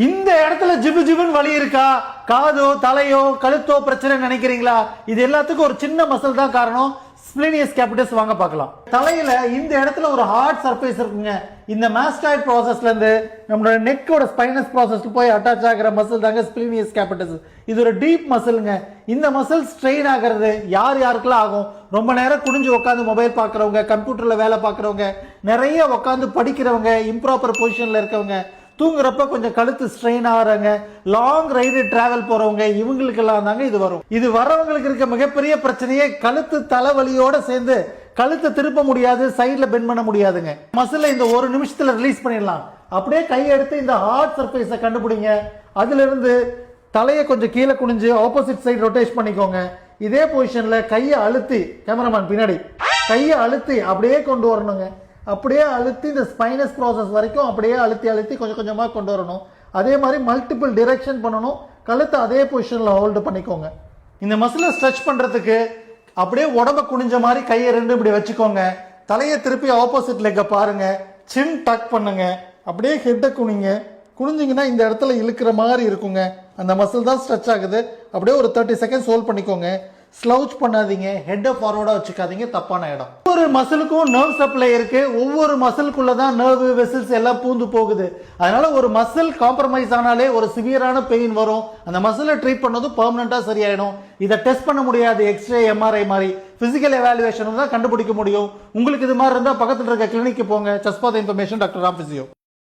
இந்த இடத்துல ஜிபு ஜிபுன்னு வலி இருக்கா, காதோ தலையோ கழுத்தோ பிரச்சனை நினைக்கிறீங்களா? இது எல்லாத்துக்கும் ஒரு சின்ன மசில் தான் காரணம். ஸ்ப்ளீனியஸ் கேபிட்டஸ் வாங்க பார்க்கலாம். தலையில இந்த இடத்துல ஒரு ஹார்ட் சர்ஃபேஸ் இருக்குங்க. இந்த மாஸ்டாய்ட் ப்ராசஸ்ல இருந்து நம்மளோட நெக்கோட ஸ்பைனஸ் ப்ராசஸ்க்கு போய் அட்டாச் ஆகிற மசில் தாங்க ஸ்ப்ளீனியஸ் கேபிட்டஸ். இது ஒரு டீப் மசிலுங்க. இந்த மசில் ஸ்ட்ரெயின் ஆகிறது யார் யாருக்கெல்லாம் ஆகும்? ரொம்ப நேரம் குனிஞ்சு உட்காந்து மொபைல் பார்க்குறவங்க, கம்ப்யூட்டர்ல வேலை பார்க்குறவங்க, நிறைய உட்காந்து படிக்கிறவங்க, இம்ப்ராப்பர் பொசிஷன்ல இருக்கவங்க, தூங்குறப்ப கொஞ்சம் கழுத்து ஸ்ட்ரெயின் ஆகிறாங்க, லாங் ரைடு டிராவல் போறவங்க, இவங்களுக்கெல்லாம் தாங்க இது வரும். இது வரவங்களுக்கு இருக்க மிகப்பெரிய பிரச்சனையே கழுத்து தலைவலியோட சேர்ந்து கழுத்தை திருப்ப முடியாது, சைட்ல பெண்ட் பண்ண முடியாதுங்க. மசில இந்த ஒரு நிமிஷத்துல ரிலீஸ் பண்ணிடலாம். அப்படியே கையை எடுத்து இந்த ஹார்ட் சர்ஃபேஸை கண்டுபிடிங்க. அதுல இருந்து தலையை கொஞ்சம் கீழே குனிஞ்சு ஆப்போசிட் சைடு ரொட்டேட் பண்ணிக்கோங்க. இதே பொசிஷன்ல கையை அழுத்தி, கேமராமேன் பின்னாடி, கையை அழுத்தி அப்படியே கொண்டு வரணுங்க. அப்படியே அழுத்தி இந்த ஸ்பைனஸ் ப்ராசஸ் வரைக்கும் அப்படியே அழுத்தி அழுத்தி கொஞ்சம் கொஞ்சமாக கொண்டு வரணும். அதே மாதிரி மல்டிபிள் டிரெக்ஷன் பண்ணணும். கழுத்தை அதே பொசிஷனில் ஹோல்டு பண்ணிக்கோங்க. இந்த மசிலை ஸ்ட்ரெச் பண்ணுறதுக்கு அப்படியே உடம்ப குனிஞ்ச மாதிரி கையை ரெண்டு இப்படி வச்சுக்கோங்க. தலையை திருப்பி ஆப்போசிட் லெக்கை பாருங்க. சின் டக் பண்ணுங்க. அப்படியே ஹெட்டை குனிங்க. குனிஞ்சிங்கன்னா இந்த இடத்துல இழுக்கிற மாதிரி இருக்குங்க. அந்த மசில் தான் ஸ்ட்ரெச் ஆகுது. அப்படியே ஒரு 30 செகண்ட்ஸ் ஹோல்ட் பண்ணிக்கோங்க. ஸ்லவுச் பண்ணாதீங்க, ஹெட்டை ஃபார்வர்டா வச்சுக்காதீங்க, தப்பான இடம். ஒவ்வொரு மசிலுக்கும் நர்வ் சப்ளை இருக்கு. ஒவ்வொரு மசிலுக்குள்ள தான் நர்வ் வெசல்ஸ் எல்லாம் பூந்து போகுது. அதனால ஒரு மசில் காம்ப்ரமைஸ் ஆனாலே ஒரு சிவியரான பெயின் வரும். அந்த மசிலை ட்ரீட் பண்ணது பெர்மனண்டா சரியாயிடும். இதை டெஸ்ட் பண்ண முடியாது. எக்ஸ்ரே, எம்ஆர்ஐ மாதிரி பிசிக்கல் எவாலுவேஷன் தான் கண்டுபிடிக்க முடியும். உங்களுக்கு இது மாதிரி இருந்தா பக்கத்துல இருக்க கிளினிக்கு போங்க. Just for the information, doctor Ram physio.